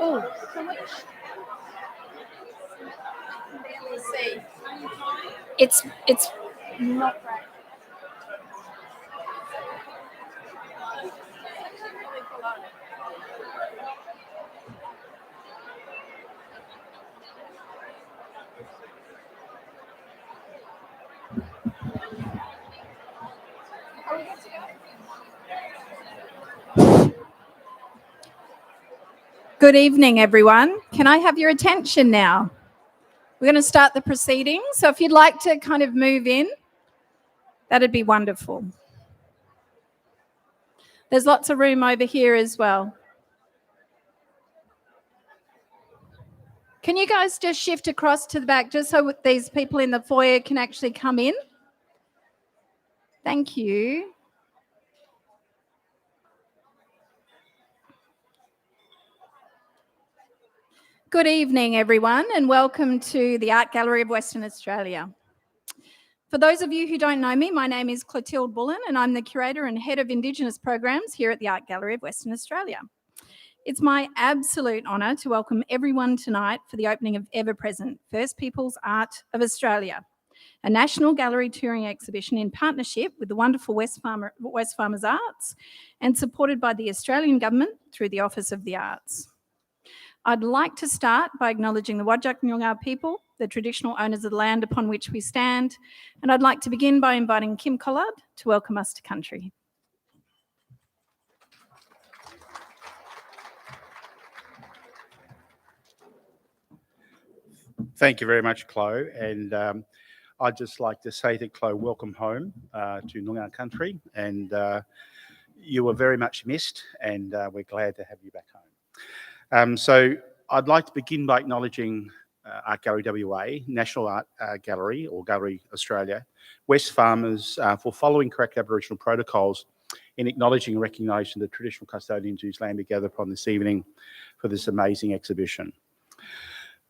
Oh, let's see. It's not right. Good evening, everyone. Can I have your attention now? We're going to start the proceedings. So if you'd like to kind of move in, that'd be wonderful. There's lots of room over here as well. Can you guys just shift across to the back just so these people in the foyer can actually come in? Thank you. Good evening, everyone, and welcome to the Art Gallery of Western Australia. For those of you who don't know me, my name is Clotilde Bullen, and I'm the Curator and Head of Indigenous Programs here at the Art Gallery of Western Australia. It's my absolute honour to welcome everyone tonight for the opening of Ever Present, First Peoples Art of Australia, a national gallery touring exhibition in partnership with the wonderful Wesfarmers Arts and supported by the Australian Government through the Office of the Arts. I'd like to start by acknowledging the Whadjuk Noongar people, the traditional owners of the land upon which we stand, and I'd like to begin by inviting Kim Collard to welcome us to country. Thank you very much, Chloe. And I'd just like to say to Chloe, welcome home to Noongar country. And you were very much missed, and we're glad to have you back home. So I'd like to begin by acknowledging Art Gallery WA, National Art Gallery or Gallery Australia, West Farmers for following correct Aboriginal protocols in acknowledging and recognising the traditional custodians whose land we gather upon this evening for this amazing exhibition.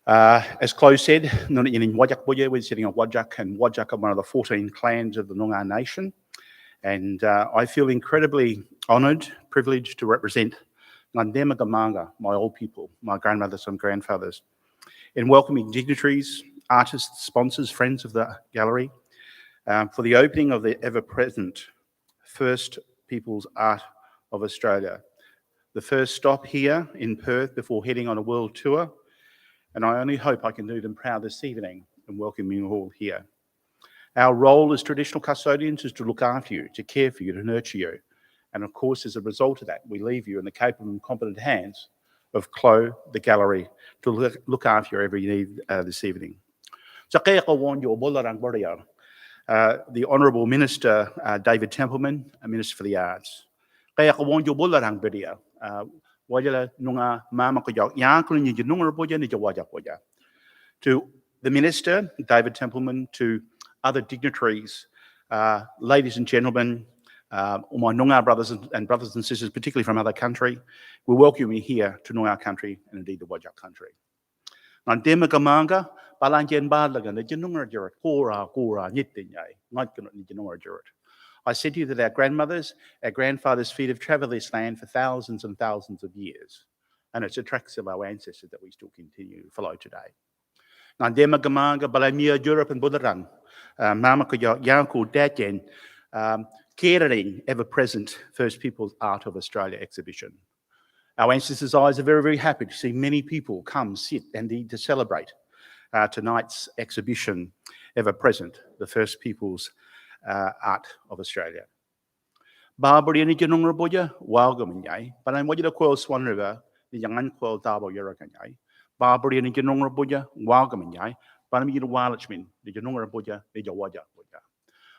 As Chloe said, we're sitting on Wajak, and Wajak are one of the 14 clans of the Noongar Nation. And I feel incredibly honoured, privileged to represent Ngandema Gamanga, my old people, my grandmothers and grandfathers, in welcoming dignitaries, artists, sponsors, friends of the gallery, for the opening of the ever-present First Peoples Art of Australia. The first stop here in Perth before heading on a world tour. And I only hope I can do them proud this evening and welcome you all here. Our role as traditional custodians is to look after you, to care for you, to nurture you. And of course, as a result of that, we leave you in the capable and competent hands of Chloe, the gallery, to look after your every need this evening. The Honourable Minister, David Templeman, Minister for the Arts. To the Minister, David Templeman, to other dignitaries, ladies and gentlemen, all my Noongar brothers and sisters, particularly from other country, we welcome you here to Noongar country and indeed the Wajak country. Ngandema Gamanga, Balangen Badlagan, the Noongar Jurat, Kora, Nitinjai, I said to you that our grandmothers, our grandfathers' feet have travelled this land for thousands and thousands of years. And it's the tracks of our ancestors that we still continue to follow today. Ngandema Gamanga, Balamia, Europe and Budarang, Mamaka Yanku, Dajen, Caring, ever-present First Peoples Art of Australia exhibition. Our ancestors' eyes are very, very happy to see many people come, sit and indeed to celebrate tonight's exhibition, ever-present, the First Peoples Art of Australia. Barbary ni Janunga Boya, Walgamay, but I'm what you call Swan River, the young quell Dabo Yeragay. Barbary ni Janunga Boya, Walgamay, but I'm you the Walachmin, the Janunga Boya, the Jawaja Boya.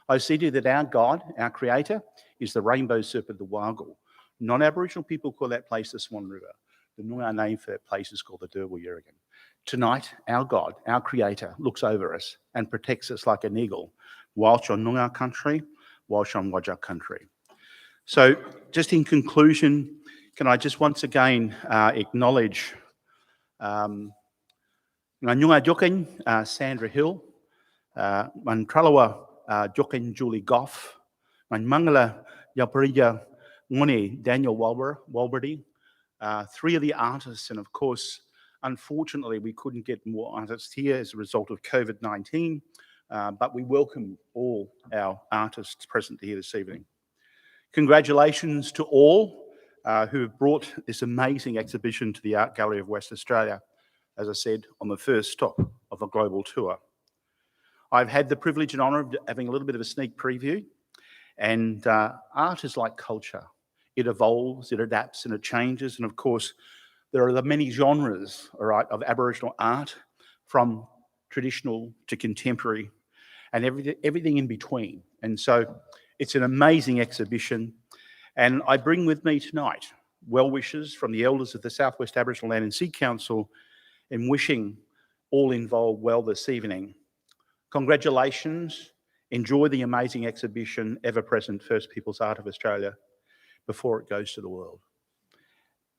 I see to you that our God, our Creator, is the rainbow serpent, the Wargle. Non-Aboriginal people call that place the Swan River. The Noongar name for that place is called the Derwil Yerrigan. Tonight, our God, our Creator, looks over us and protects us like an eagle, whilst on Noongar country, whilst on Wajak country. So, just in conclusion, can I just once again acknowledge Nganyunga Jokin, Sandra Hill, Mantralawa Jokin Julie Goff, Mangala Yaparija Ngone Daniel Walberty, three of the artists, and of course, unfortunately, we couldn't get more artists here as a result of COVID-19, but we welcome all our artists present here this evening. Congratulations to all who have brought this amazing exhibition to the Art Gallery of West Australia, as I said, on the first stop of a global tour. I've had the privilege and honour of having a little bit of a sneak preview, and art is like culture. It evolves, it adapts, and it changes, and of course, there are the many genres, all right, of Aboriginal art, from traditional to contemporary, and everything in between. And so it's an amazing exhibition. And I bring with me tonight well wishes from the elders of the Southwest Aboriginal Land and Sea Council in wishing all involved well this evening. Congratulations. Enjoy the amazing exhibition, ever-present First Peoples Art of Australia, before it goes to the world.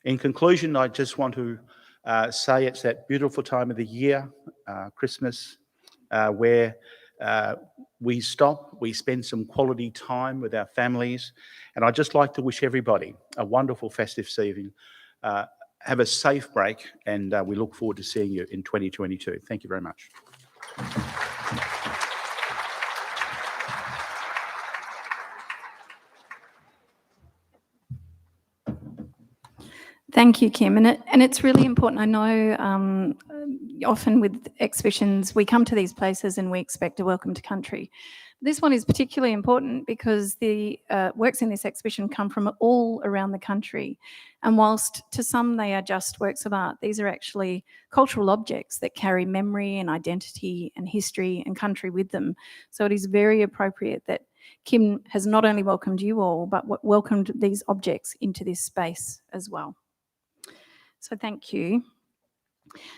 In conclusion, I just want to say it's that beautiful time of the year, Christmas, where we stop, we spend some quality time with our families, and I'd just like to wish everybody a wonderful festive season. Have a safe break, and we look forward to seeing you in 2022. Thank you very much. Thank you, Kim. And it's really important. I know often with exhibitions, we come to these places and we expect a welcome to country. This one is particularly important because the works in this exhibition come from all around the country. And whilst to some they are just works of art, these are actually cultural objects that carry memory and identity and history and country with them. So it is very appropriate that Kim has not only welcomed you all, but welcomed these objects into this space as well. So thank you.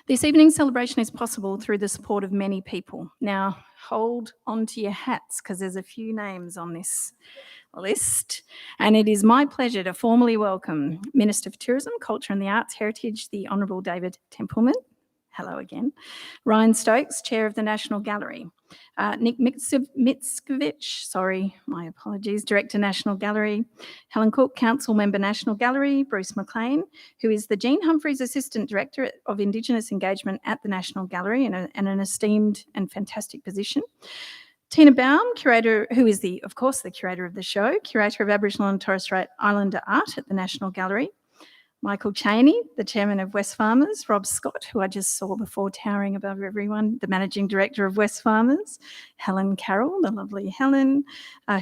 This evening's celebration is possible through the support of many people. Now, hold on to your hats because there's a few names on this list. And it is my pleasure to formally welcome Minister for Tourism, Culture and the Arts Heritage, the Honourable David Templeman. Hello again. Ryan Stokes, Chair of the National Gallery. Nick Mitskovich, sorry, my apologies, Director, National Gallery. Helen Cook, Council Member, National Gallery. Bruce McLean, who is the Jean Humphreys Assistant Director of Indigenous Engagement at the National Gallery and an esteemed and fantastic position. Tina Baum, curator, who is of course, the curator of the show, curator of Aboriginal and Torres Strait Islander art at the National Gallery. Michael Chaney, the chairman of Wesfarmers. Rob Scott, who I just saw before towering above everyone, the managing director of Wesfarmers. Helen Carroll, the lovely Helen,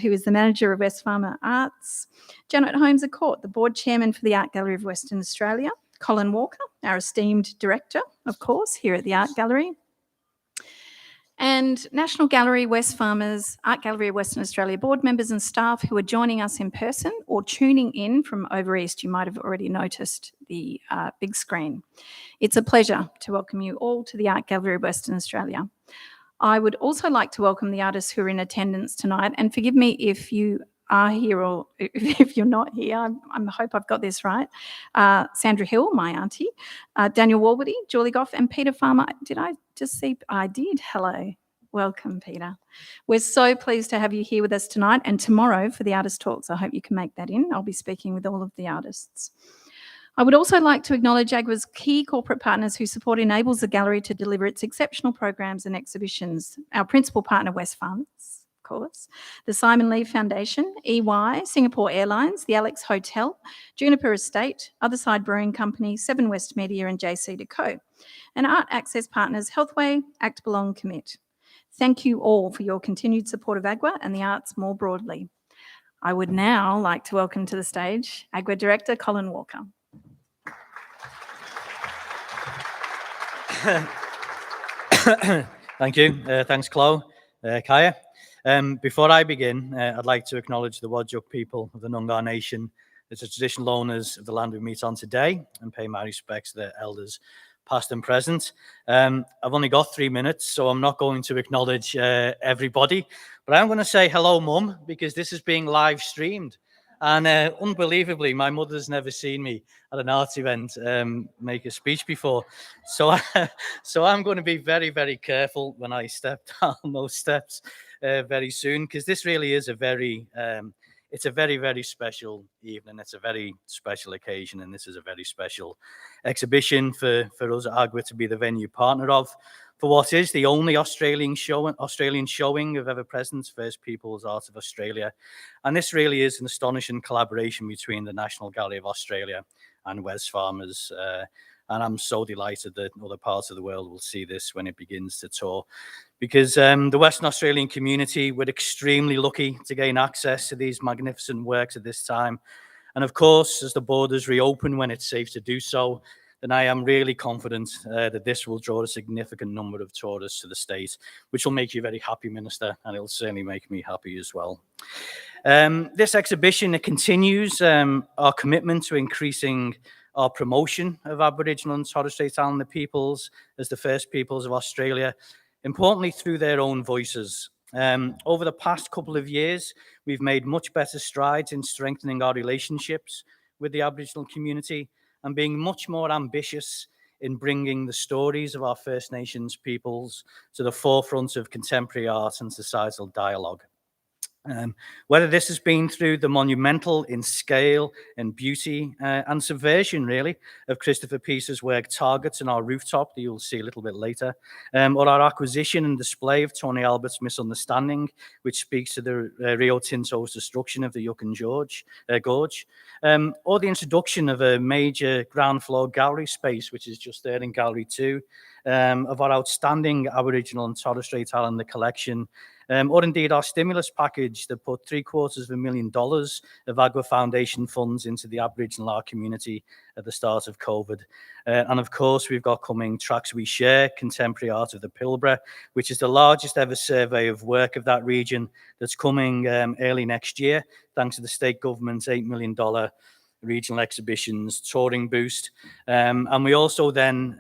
who is the manager of Westfarmer Arts. Janet Holmes-Court, the board chairman for the Art Gallery of Western Australia. Colin Walker, our esteemed director, of course, here at the Art Gallery. And National Gallery, Wesfarmers, Art Gallery of Western Australia board members and staff who are joining us in person or tuning in from over east. You might have already noticed the big screen. It's a pleasure to welcome you all to the Art Gallery of Western Australia. I would also like to welcome the artists who are in attendance tonight, and forgive me if you are here or if you're not here. I hope I've got this right. Sandra Hill, my auntie, Daniel Walworthy, Julie Goff and Peter Farmer. Did I just see? I did. Hello. Welcome, Peter. We're so pleased to have you here with us tonight and tomorrow for the artist talks. I hope you can make that in. I'll be speaking with all of the artists. I would also like to acknowledge AGWA's key corporate partners whose support enables the gallery to deliver its exceptional programs and exhibitions. Our principal partner, Wesfarmers, of course, the Simon Lee Foundation, EY, Singapore Airlines, the Alex Hotel, Juniper Estate, Other Side Brewing Company, Seven West Media and JC Deco, and Art Access partners Healthway, Act Belong, Commit. Thank you all for your continued support of AGWA and the arts more broadly. I would now like to welcome to the stage AGWA Director Colin Walker. Thank you. Thanks, Chloe. Kaya. Before I begin, I'd like to acknowledge the Whadjuk people of the Noongar Nation as the traditional owners of the land we meet on today and pay my respects to their elders, past and present. I've only got 3 minutes, so I'm not going to acknowledge everybody, but I'm going to say hello, Mum, because this is being live streamed. And unbelievably, my mother's never seen me at an arts event make a speech before. So I'm going to be very, very careful when I step down those steps very soon, because this really is it's a very, very special evening. It's a very special occasion, and this is a very special exhibition for us at AGWA to be the venue partner of, for what is the only Australian showing of ever present, First Peoples Art of Australia. And this really is an astonishing collaboration between the National Gallery of Australia and Wesfarmers. And I'm so delighted that other parts of the world will see this when it begins to tour. Because the Western Australian community, we're extremely lucky to gain access to these magnificent works at this time. And of course, as the borders reopen when it's safe to do so, then I am really confident that this will draw a significant number of tourists to the state, which will make you very happy, Minister, and it'll certainly make me happy as well. This exhibition, it continues our commitment to increasing our promotion of Aboriginal and Torres Strait Islander peoples as the First Peoples of Australia, importantly through their own voices. Over the past couple of years, we've made much better strides in strengthening our relationships with the Aboriginal community and being much more ambitious in bringing the stories of our First Nations peoples to the forefront of contemporary art and societal dialogue. Whether this has been through the monumental in scale and beauty and subversion, really, of Christopher Peace's work Targets on our rooftop, that you'll see a little bit later, or our acquisition and display of Tony Albert's Misunderstanding, which speaks to the Rio Tinto's destruction of the Yukon Gorge, or the introduction of a major ground floor gallery space, which is just there in Gallery 2, of our outstanding Aboriginal and Torres Strait Islander collection, or indeed our stimulus package that put $750,000 of Agua Foundation funds into the Aboriginal art community at the start of COVID. And of course, we've got coming Tracks We Share, Contemporary Art of the Pilbara, which is the largest ever survey of work of that region that's coming early next year, thanks to the state government's $8 million regional exhibitions touring boost. And we also then,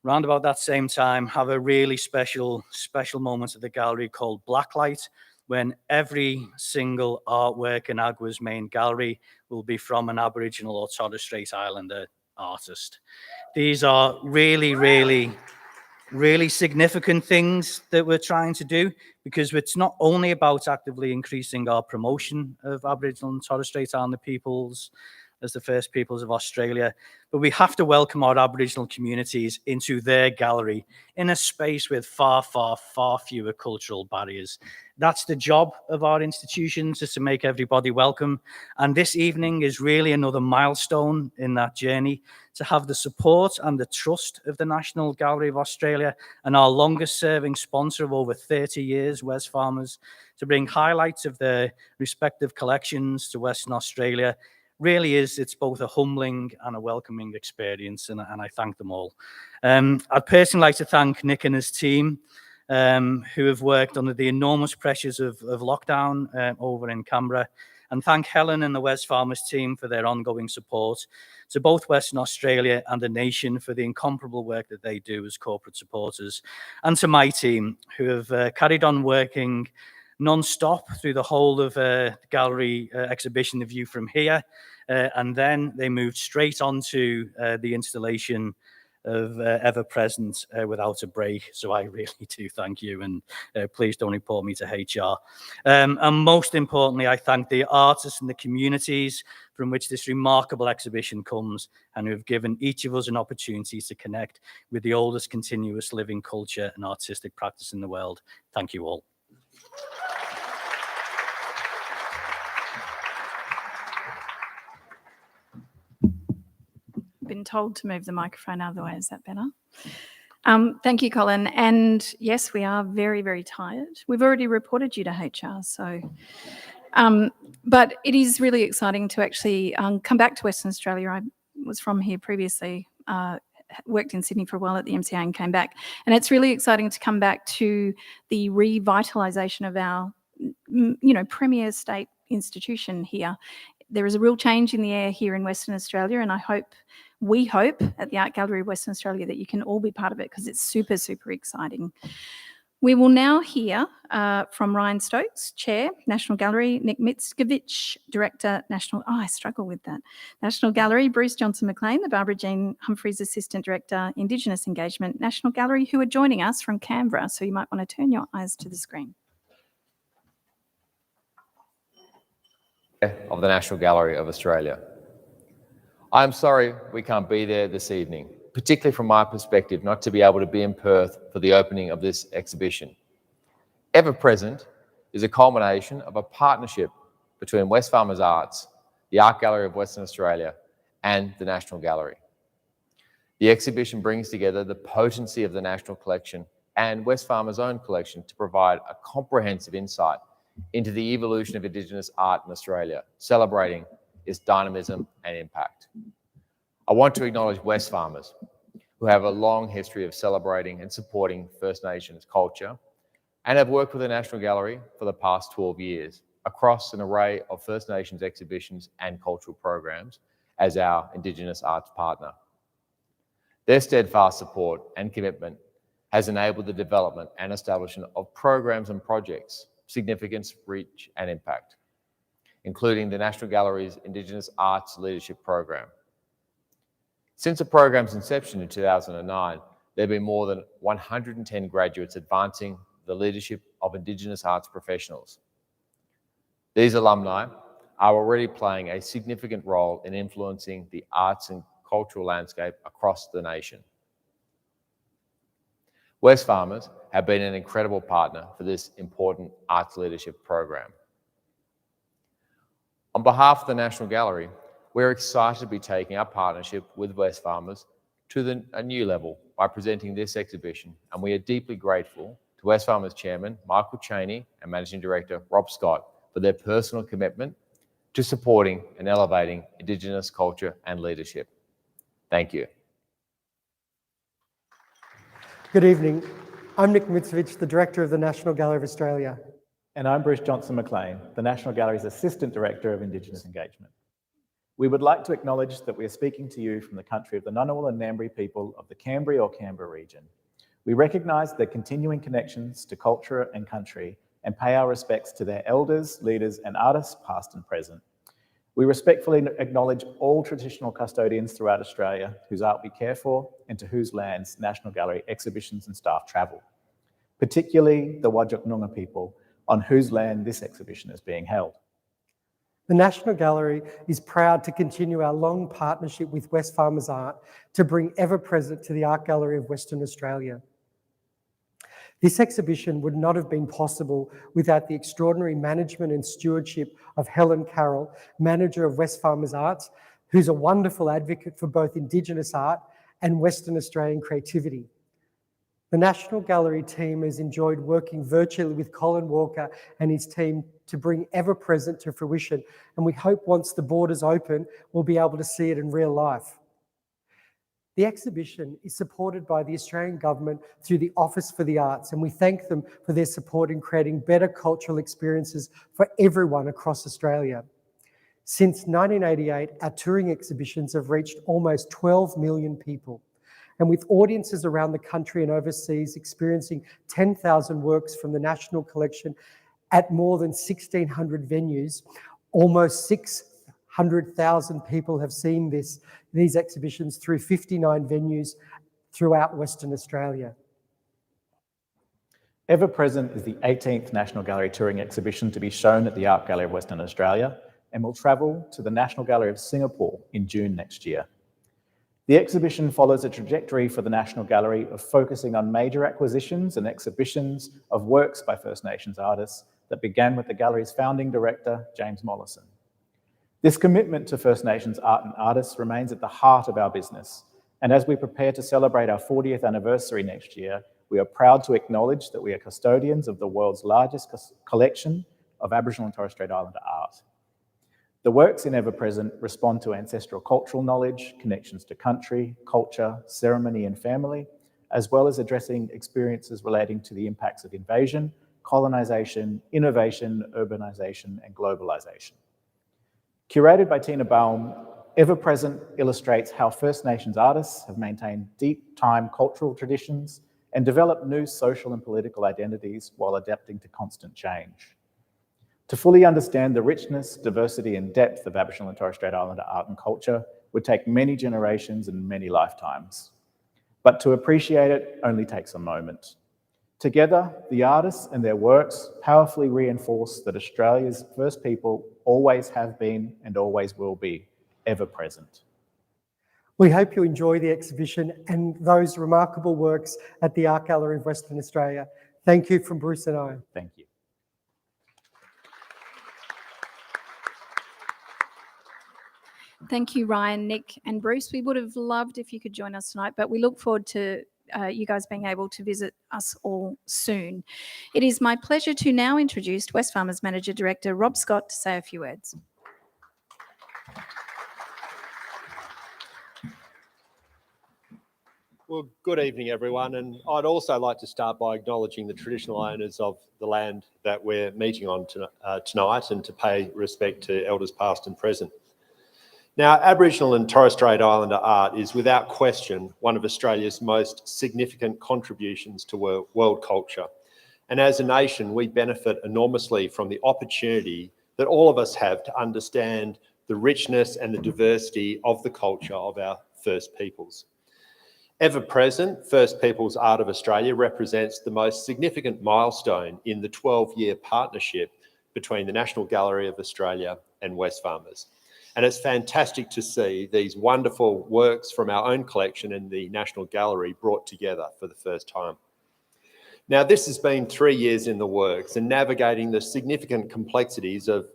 round about that same time, have a really special moment at the gallery called Blacklight, when every single artwork in Agua's main gallery will be from an Aboriginal or Torres Strait Islander artist. These are really, really, really significant things that we're trying to do, because it's not only about actively increasing our promotion of Aboriginal and Torres Strait Islander peoples as the First Peoples of Australia, but we have to welcome our Aboriginal communities into their gallery in a space with far, far, far fewer cultural barriers. That's the job of our institutions, is to make everybody welcome. And this evening is really another milestone in that journey, to have the support and the trust of the National Gallery of Australia and our longest serving sponsor of over 30 years, Wesfarmers, to bring highlights of their respective collections to Western Australia. Really is, it's both a humbling and a welcoming experience, and I thank them all. I'd personally like to thank Nick and his team, who have worked under the enormous pressures of lockdown over in Canberra, and thank Helen and the Wesfarmers team for their ongoing support, to both Western Australia and the nation for the incomparable work that they do as corporate supporters, and to my team, who have carried on working non-stop through the whole of the gallery exhibition, The View from Here, and then they moved straight on to the installation of Ever Present without a break. So I really do thank you, and please don't report me to HR. And most importantly, I thank the artists and the communities from which this remarkable exhibition comes, and who have given each of us an opportunity to connect with the oldest continuous living culture and artistic practice in the world. Thank you all. Been told to move the microphone out of the way. Is that better? Thank you, Colin. And yes, we are very, very tired. We've already reported you to HR, so. But it is really exciting to actually come back to Western Australia. I was from here previously, worked in Sydney for a while at the MCA and came back. And it's really exciting to come back to the revitalisation of our, premier state institution here. There is a real change in the air here in Western Australia, and we hope at the Art Gallery of Western Australia that you can all be part of it, because it's super, super exciting. We will now hear from Ryan Stokes, Chair, National Gallery, Nick Mitskovich, Director, National Gallery, Bruce Johnson-McLean, the Barbara Jean Humphreys Assistant Director, Indigenous Engagement, National Gallery, who are joining us from Canberra, so you might want to turn your eyes to the screen. Of the National Gallery of Australia. I'm sorry we can't be there this evening, particularly from my perspective, not to be able to be in Perth for the opening of this exhibition. Ever Present is a culmination of a partnership between Wesfarmers Arts, the Art Gallery of Western Australia, and the National Gallery. The exhibition brings together the potency of the National Collection and Wesfarmers' own collection to provide a comprehensive insight into the evolution of Indigenous art in Australia, celebrating its dynamism and impact. I want to acknowledge Wesfarmers, who have a long history of celebrating and supporting First Nations culture, and have worked with the National Gallery for the past 12 years across an array of First Nations exhibitions and cultural programs as our Indigenous arts partner. Their steadfast support and commitment has enabled the development and establishment of programs and projects, significance, reach, and impact, including the National Gallery's Indigenous Arts Leadership Program. Since the program's inception in 2009, there have been more than 110 graduates advancing the leadership of Indigenous arts professionals. These alumni are already playing a significant role in influencing the arts and cultural landscape across the nation. Wesfarmers have been an incredible partner for this important arts leadership program. On behalf of the National Gallery, we're excited to be taking our partnership with Wesfarmers to a new level by presenting this exhibition, and we are deeply grateful to Wesfarmers Chairman Michael Chaney and Managing Director Rob Scott for their personal commitment to supporting and elevating Indigenous culture and leadership. Thank you. Good evening. I'm Nick Mitrovic, the Director of the National Gallery of Australia. And I'm Bruce Johnson-McLean, the National Gallery's Assistant Director of Indigenous Engagement. We would like to acknowledge that we are speaking to you from the country of the Ngunnawal and Ngambri people of the Cambry or Canberra region. We recognise their continuing connections to culture and country and pay our respects to their elders, leaders and artists past and present. We respectfully acknowledge all traditional custodians throughout Australia whose art we care for and to whose lands National Gallery exhibitions and staff travel, particularly the Whadjuk Noongar people on whose land this exhibition is being held. The National Gallery is proud to continue our long partnership with Wesfarmers Art to bring Ever Present to the Art Gallery of Western Australia. This exhibition would not have been possible without the extraordinary management and stewardship of Helen Carroll, manager of Wesfarmers Arts, who's a wonderful advocate for both Indigenous art and Western Australian creativity. The National Gallery team has enjoyed working virtually with Colin Walker and his team to bring Ever Present to fruition, and we hope once the borders open, we'll be able to see it in real life. The exhibition is supported by the Australian Government through the Office for the Arts, and we thank them for their support in creating better cultural experiences for everyone across Australia. Since 1988, our touring exhibitions have reached almost 12 million people, and with audiences around the country and overseas experiencing 10,000 works from the National Collection at more than 1,600 venues, almost 600,000 people have seen these exhibitions through 59 venues throughout Western Australia. Ever Present is the 18th National Gallery touring exhibition to be shown at the Art Gallery of Western Australia and will travel to the National Gallery of Singapore in June next year. The exhibition follows a trajectory for the National Gallery of focusing on major acquisitions and exhibitions of works by First Nations artists that began with the gallery's founding director, James Mollison. This commitment to First Nations art and artists remains at the heart of our business. And as we prepare to celebrate our 40th anniversary next year, we are proud to acknowledge that we are custodians of the world's largest collection of Aboriginal and Torres Strait Islander art. The works in Ever Present respond to ancestral cultural knowledge, connections to country, culture, ceremony and family, as well as addressing experiences relating to the impacts of invasion, colonisation, innovation, urbanisation and globalisation. Curated by Tina Baum, Ever Present illustrates how First Nations artists have maintained deep-time cultural traditions and developed new social and political identities while adapting to constant change. To fully understand the richness, diversity and depth of Aboriginal and Torres Strait Islander art and culture would take many generations and many lifetimes. But to appreciate it only takes a moment. Together, the artists and their works powerfully reinforce that Australia's First People always have been and always will be ever present. We hope you enjoy the exhibition and those remarkable works at the Art Gallery of Western Australia. Thank you from Bruce and I. Thank you. Thank you, Ryan, Nick and Bruce. We would have loved if you could join us tonight, but we look forward to you guys being able to visit us all soon. It is my pleasure to now introduce Wesfarmers Manager Director Rob Scott to say a few words. Well, good evening, everyone. And I'd also like to start by acknowledging the traditional owners of the land that we're meeting on tonight and to pay respect to elders past and present. Now, Aboriginal and Torres Strait Islander art is without question one of Australia's most significant contributions to world culture. And as a nation, we benefit enormously from the opportunity that all of us have to understand the richness and the diversity of the culture of our First Peoples. Ever Present, First Peoples Art of Australia represents the most significant milestone in the 12-year partnership between the National Gallery of Australia and Wesfarmers. And it's fantastic to see these wonderful works from our own collection and the National Gallery brought together for the first time. Now, this has been 3 years in the works, and navigating the significant complexities of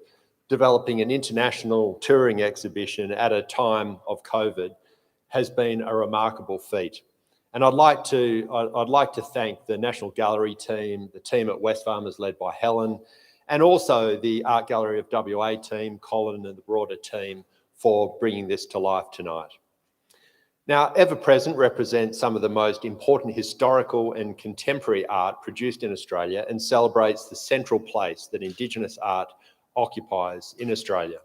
developing an international touring exhibition at a time of COVID has been a remarkable feat. And I'd like to thank the National Gallery team, the team at Wesfarmers led by Helen, and also the Art Gallery of WA team, Colin and the broader team, for bringing this to life tonight. Now, Ever Present represents some of the most important historical and contemporary art produced in Australia and celebrates the central place that Indigenous art occupies in Australia.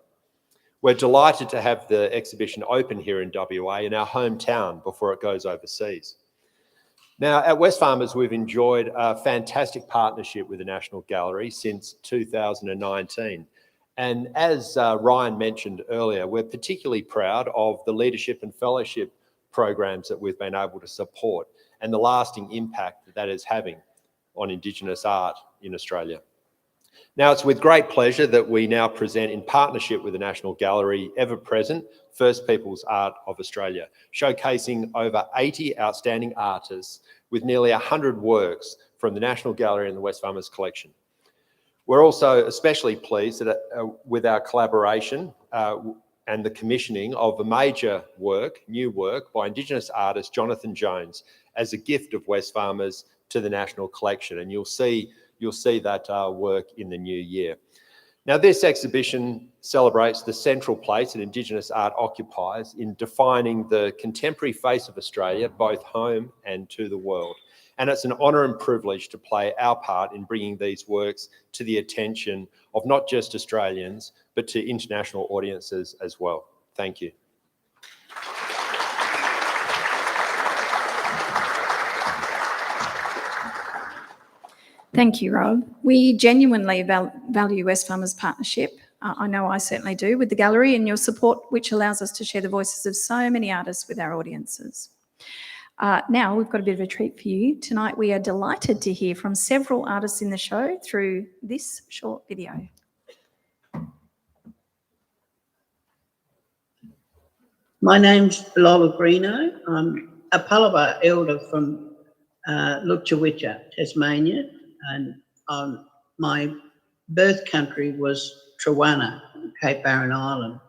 We're delighted to have the exhibition open here in WA, in our hometown, before it goes overseas. Now, at Wesfarmers, we've enjoyed a fantastic partnership with the National Gallery since 2019. And as Ryan mentioned earlier, we're particularly proud of the leadership and fellowship programs that we've been able to support and the lasting impact that that is having on Indigenous art in Australia. Now, it's with great pleasure that we now present, in partnership with the National Gallery, Ever Present, First Peoples Art of Australia, showcasing over 80 outstanding artists with nearly 100 works from the National Gallery and the Wesfarmers collection. We're also especially pleased that, with our collaboration and the commissioning of a major work, new work, by Indigenous artist Jonathan Jones as a gift of Wesfarmers to the National Collection. And you'll see that work in the new year. Now, this exhibition celebrates the central place that Indigenous art occupies in defining the contemporary face of Australia, both home and to the world. And it's an honour and privilege to play our part in bringing these works to the attention of not just Australians, but to international audiences as well. Thank you. Thank you, Rob. We genuinely value Wesfarmers' partnership. I know I certainly do, with the gallery, and your support, which allows us to share the voices of so many artists with our audiences. Now we've got a bit of a treat for you. Tonight we are delighted to hear from several artists in the show through this short video. My name's Lola Greeno. I'm a Palawa elder from Lutchewitja, Tasmania, and my birth country was Trawana, Cape Barren Island.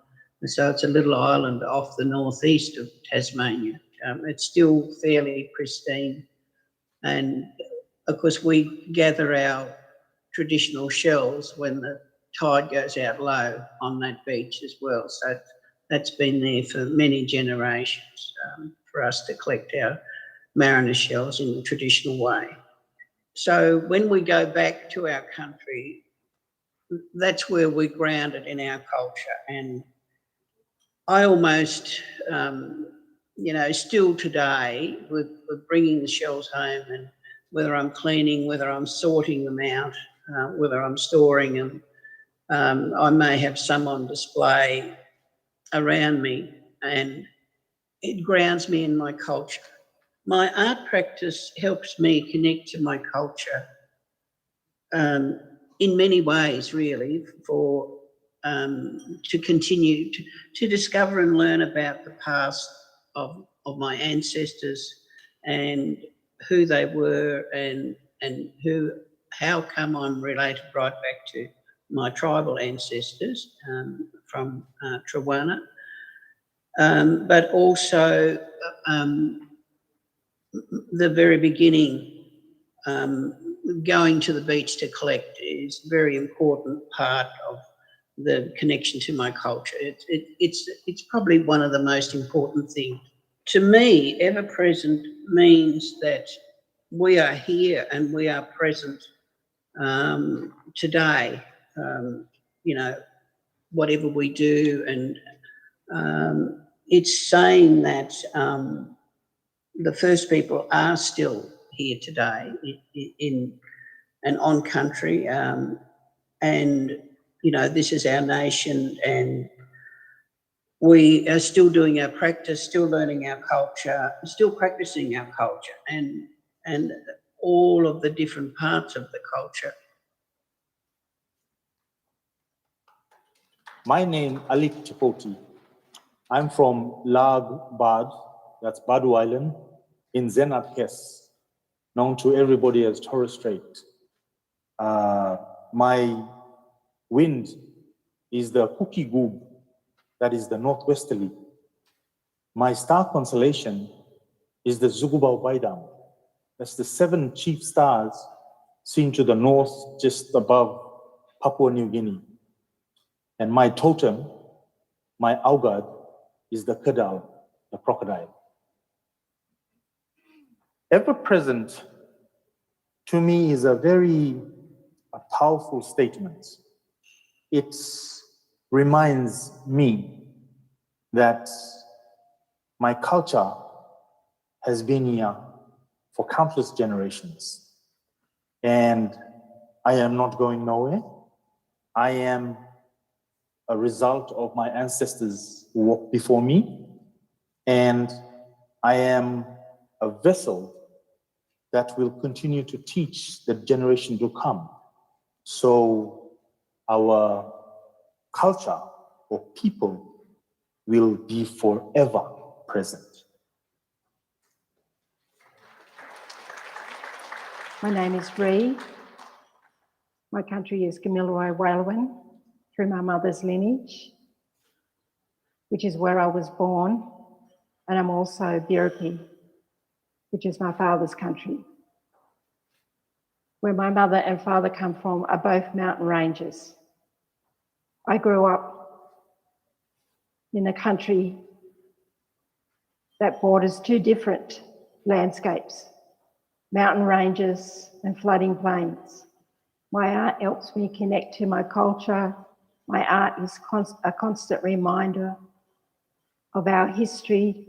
And so it's a little island off the northeast of Tasmania. It's still fairly pristine. And of course, we gather our traditional shells when the tide goes out low on that beach as well. So that's been there for many generations for us to collect our mariner shells in the traditional way. So when we go back to our country, that's where we're grounded in our culture. And I almost, still today, with bringing the shells home, and whether I'm cleaning, whether I'm sorting them out, whether I'm storing them, I may have some on display around me, and it grounds me in my culture. My art practice helps me connect to my culture in many ways, really, for to continue to discover and learn about the past of my ancestors and who they were and how come I'm related right back to my tribal ancestors from Trawana, but also the very beginning, going to the beach to collect is a very important part of the connection to my culture. It's probably one of the most important things. To me, ever present means that we are here and we are present today, whatever we do. And it's saying that the first people are still here today in and on country, and this is our nation, and we are still doing our practice, still learning our culture, still practicing our culture, and all of the different parts of the culture. My name Alik Chapoti. I'm from Lag Bad, that's Badu Island, in Zenat Hess, known to everybody as Torres Strait. My wind is the Kuki Goob, that is the northwesterly. My star constellation is the Zugubau Baidam. That's the 7 chief stars seen to the north, just above Papua New Guinea. And my totem, my augad, is the Kedal, the crocodile. Ever present to me is a very powerful statement. It reminds me that my culture has been here for countless generations, and I am not going nowhere. I am a result of my ancestors who walked before me, and I am a vessel that will continue to teach the generation to come. So our culture or people will be forever present. My name is Ree. My country is Gamilaroi Whalewin through my mother's lineage, which is where I was born, and I'm also Biripi, which is my father's country. Where my mother and father come from are both mountain ranges. I grew up in a country that borders 2 different landscapes, mountain ranges and flooding plains. My art helps me connect to my culture. My art is a constant reminder of our history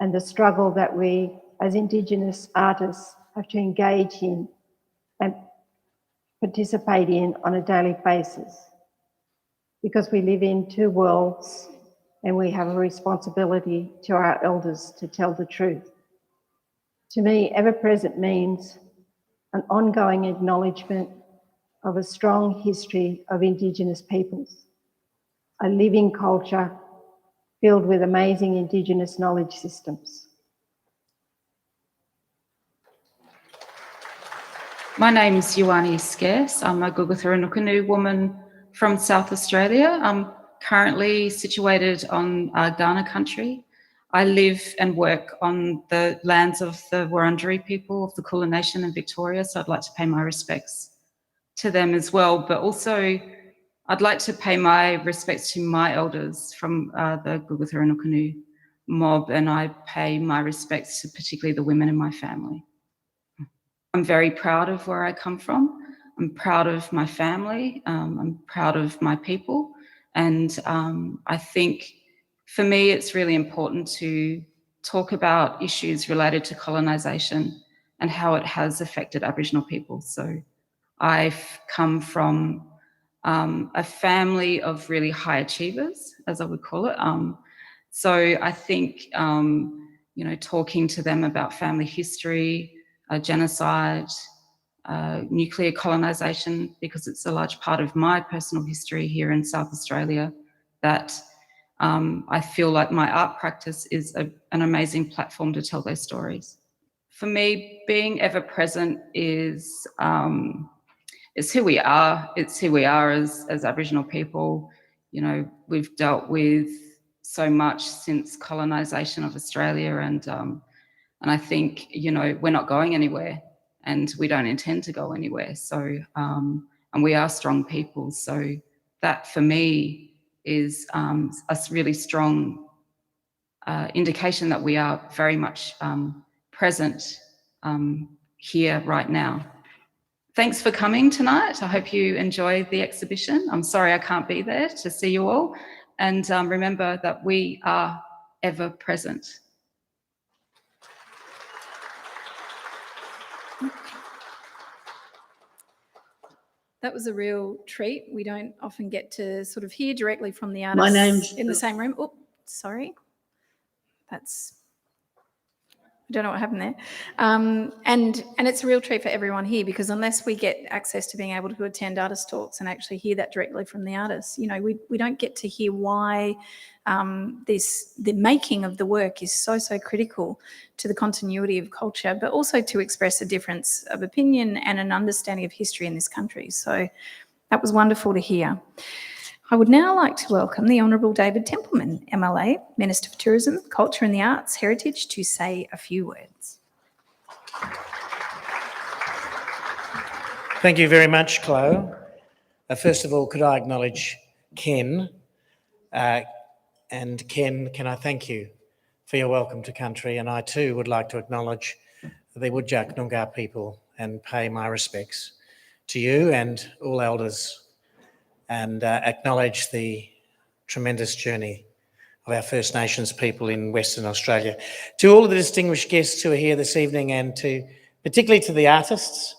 and the struggle that we as Indigenous artists have to engage in and participate in on a daily basis. Because we live in 2 worlds and we have a responsibility to our elders to tell the truth. To me, ever present means an ongoing acknowledgement of a strong history of Indigenous peoples, a living culture filled with amazing Indigenous knowledge systems. My name is Ioane Scarce. I'm a Guguthurunukunu woman from South Australia. I'm currently situated on Kaurna country. I live and work on the lands of the Wurundjeri people of the Kulin Nation in Victoria, so I'd like to pay my respects to them as well. But also, I'd like to pay my respects to my elders from the Guguthurunukunu mob, and I pay my respects to particularly the women in my family. I'm very proud of where I come from. I'm proud of my family. I'm proud of my people. And I think for me, it's really important to talk about issues related to colonisation and how it has affected Aboriginal people. So I've come from a family of really high achievers, as I would call it. So I think, you know, talking to them about family history, genocide, nuclear colonisation, because it's a large part of my personal history here in South Australia, that I feel like my art practice is an amazing platform to tell those stories. For me, being ever present is who we are. It's who we are as Aboriginal people. You know, we've dealt with so much since colonisation of Australia, and I think, you know, we're not going anywhere, and we don't intend to go anywhere. So, and we are strong people. So that for me is a really strong indication that we are very much present here right now. Thanks for coming tonight. I hope you enjoy the exhibition. I'm sorry I can't be there to see you all. And remember that we are ever present. That was a real treat. We don't often get to sort of hear directly from the My artists name's- in the same room. Oh, sorry. I don't know what happened there. And it's a real treat for everyone here, because unless we get access to being able to attend artist talks and actually hear that directly from the artists, you know, we don't get to hear why the making of the work is so critical to the continuity of culture, but also to express a difference of opinion and an understanding of history in this country. So that was wonderful to hear. I would now like to welcome the Honourable David Templeman, MLA, Minister for Tourism, Culture and the Arts, Heritage, to say a few words. Thank you very much, Chloe. First of all, could I acknowledge Ken? And Ken, can I thank you for your welcome to country? And I too would like to acknowledge the Whadjuk Noongar people and pay my respects to you and all elders, and acknowledge the tremendous journey of our First Nations people in Western Australia. To all of the distinguished guests who are here this evening, and particularly to the artists,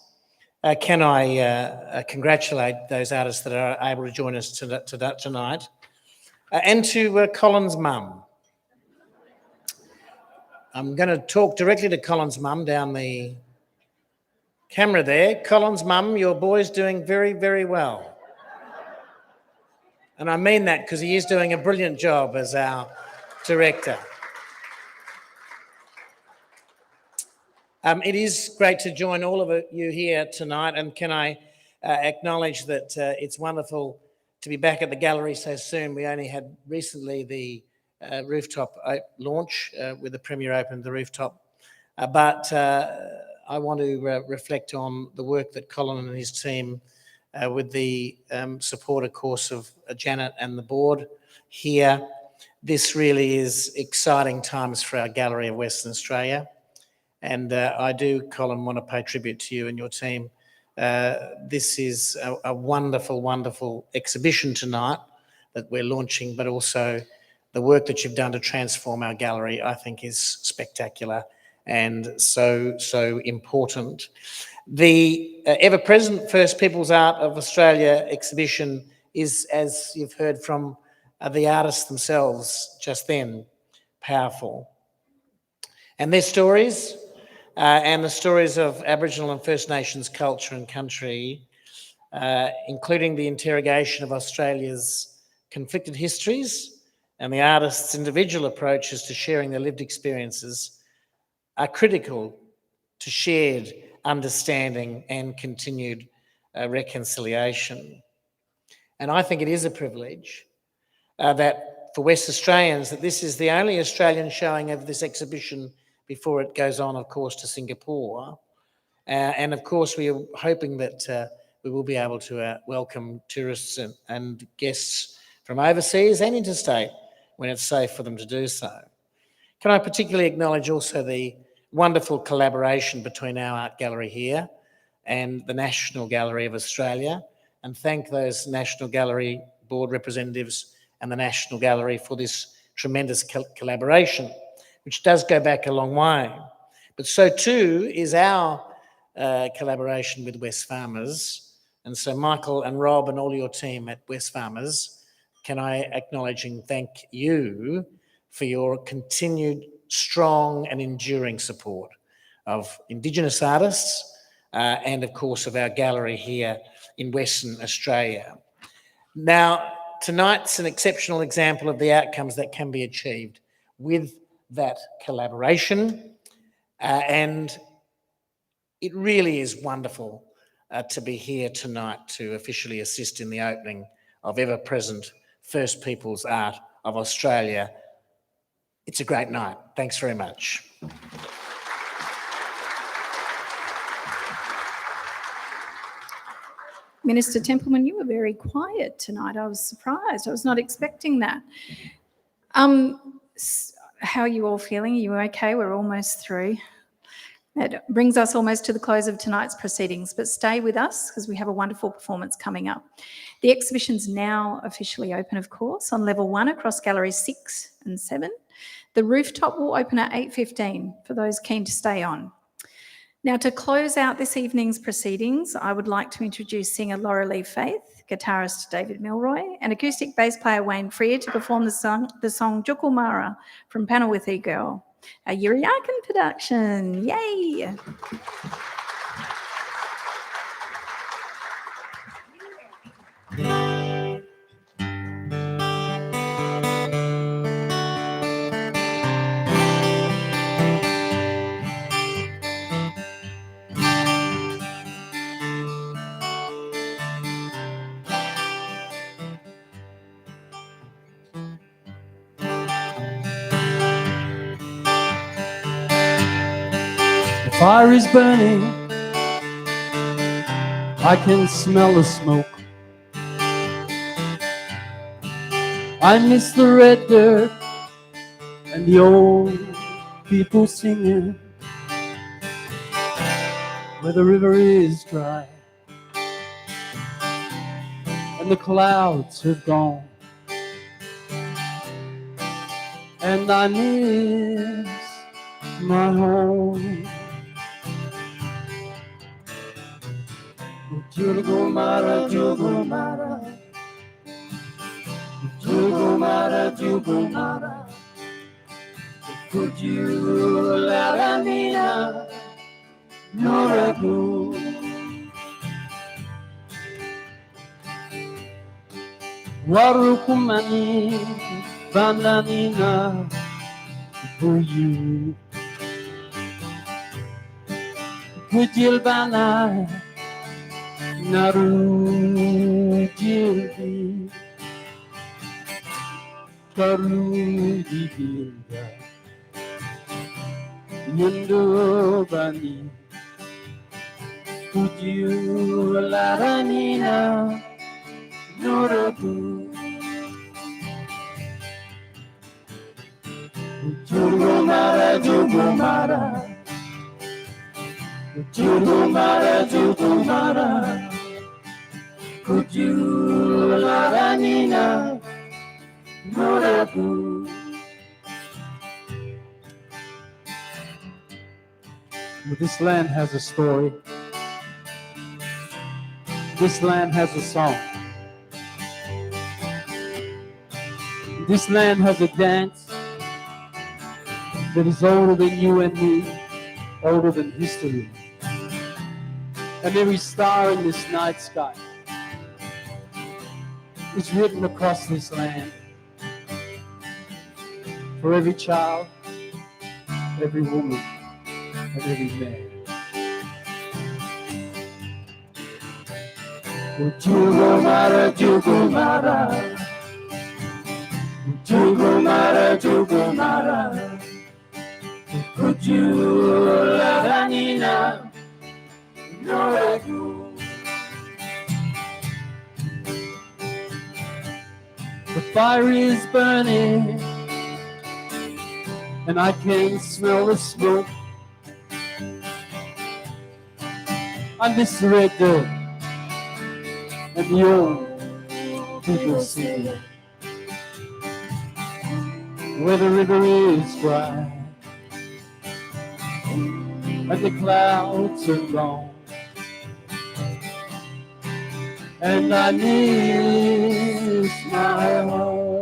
can I congratulate those artists that are able to join us tonight, and to Colin's mum. I'm going to talk directly to Colin's mum down the camera there. Colin's mum, your boy's doing very, very well. And I mean that because he is doing a brilliant job as our director. It is great to join all of you here tonight, and can I acknowledge that it's wonderful to be back at the gallery so soon. We only had recently the rooftop launch with the Premier opened the rooftop, but I want to reflect on the work that Colin and his team with the support, of course, of Janet and the board here. This really is exciting times for our Gallery of Western Australia. And I do, Colin, want to pay tribute to you and your team. This is a wonderful, wonderful exhibition tonight that we're launching, but also the work that you've done to transform our gallery, I think, is spectacular and so important. The ever-present First Peoples Art of Australia exhibition is, as you've heard from the artists themselves just then, powerful. And their stories, and the stories of Aboriginal and First Nations culture and country, including the interrogation of Australia's conflicted histories and the artists' individual approaches to sharing their lived experiences, are critical to shared understanding and continued reconciliation. And I think it is a privilege that for West Australians, that this is the only Australian showing of this exhibition before it goes on, of course, to Singapore. And of course, we are hoping that we will be able to welcome tourists and guests from overseas and interstate when it's safe for them to do so. Can I particularly acknowledge also the wonderful collaboration between our art gallery here and the National Gallery of Australia, and thank those National Gallery board representatives and the National Gallery for this tremendous collaboration, which does go back a long way. But so too is our collaboration with Wesfarmers. And so Michael and Rob and all your team at Wesfarmers, can I acknowledge and thank you for your continued strong and enduring support of Indigenous artists and of course of our gallery here in Western Australia. Now, tonight's an exceptional example of the outcomes that can be achieved with that collaboration, and it really is wonderful to be here tonight to officially assist in the opening of ever-present First Peoples Art of Australia. It's a great night. Thanks very much. Minister Templeman, you were very quiet tonight. I was surprised. I was not expecting that. How are you all feeling? Are you okay? We're almost through. That brings us almost to the close of tonight's proceedings, but stay with us because we have a wonderful performance coming up. The exhibition's now officially open, of course, on level 1 across galleries 6 and 7. The rooftop will open at 8:15 for those keen to stay on. Now, to close out this evening's proceedings, I would like to introduce singer Laura Lee Faith, guitarist David Milroy, and acoustic bass player Wayne Freer to perform the song Jukulmara from Panawithy Girl, a Yuriakan production. Yay! fire is burning, I can smell the smoke. I miss the red dirt and the old people singing where the river is dry and the clouds have gone. And I miss my home. Jugumara, Jugumara, Jugumara, Jugumara. Could you let me know? Noragu. Warukumani, Bandanina, for you. Kujilbana, Naru Jilbi, Karu Dibilga, Yundubani, Kujulanina, Norabu, Jugumara, Jugumara, Jugumara, Jugumara, Kujulanina, Norabu. Well, this land has a story. This land has a song. This land has a dance that is older than you and me, older than history. And every star in this night sky is written across this land. For every child, every woman, and every man. Jugumara, Jugumara, Jugumara, Jugumara, Kujulanina, Noragu. The fire is burning, and I can smell the smoke. I miss the red dirt and the old people singing where the river is dry and the clouds are gone. And I miss my home.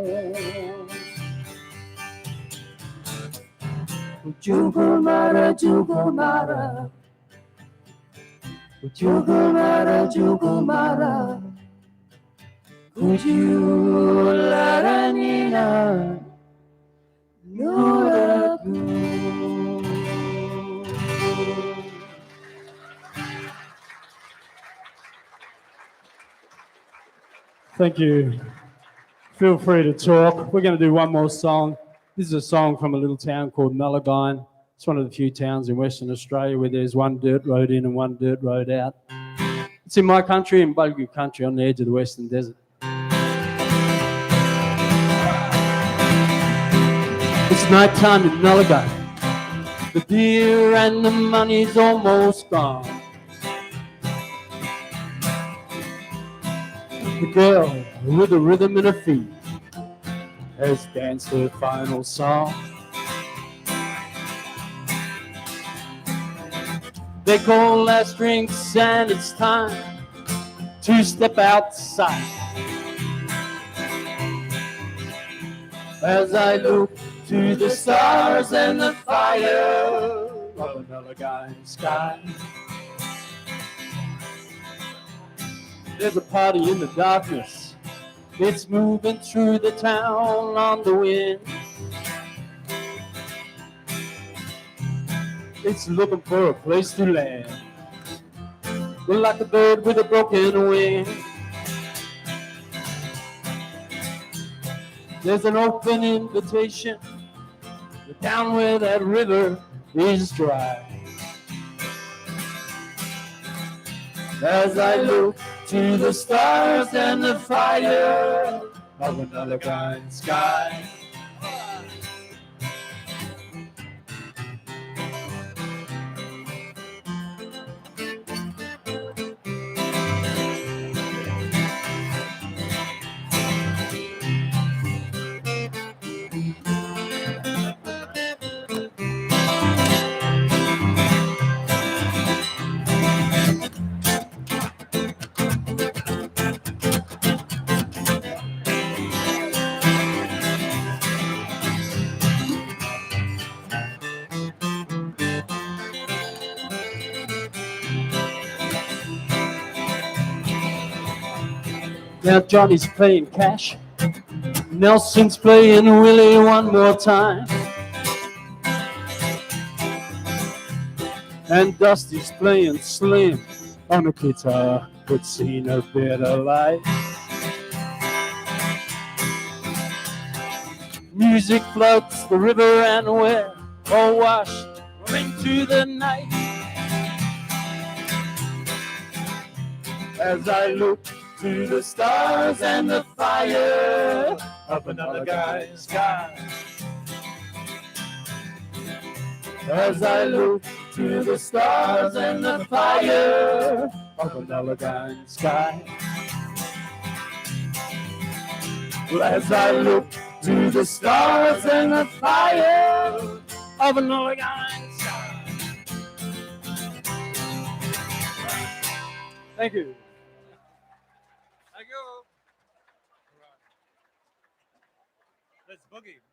Jugumara, Jugumara, Jugumara, Jugumara, Kujulanina, Noragu. Thank you. Feel free to talk. We're going to do one more song. This is a song from a little town called Nullagine. It's one of the few towns in Western Australia where there's one dirt road in and one dirt road out. It's in my country, in Bulgu country, on the edge of the Western Desert. It's night time in Nullagine. The beer and the money's almost gone. The girl with the rhythm in her feet has danced her final song. They call last drinks and it's time to step outside. As I look to the stars and the fire of another guy's sky, there's a party in the darkness. It's moving through the town on the wind. It's looking for a place to land. We're like a bird with a broken wing. There's an open invitation down where that river is dry. as I look to the stars and the fire of another kind sky. Now Johnny's playing Cash, Nelson's playing Willie one more time, and Dusty's playing Slim on a guitar that's seen a better life. Music floats the river and we're all washed into the night. As I look to the stars and the fire of another guy's sky. As I look to the stars and the fire of another guy's sky. Well, as I look to the stars and the fire of another guy's sky. Thank you. Thank you. Let's boogie.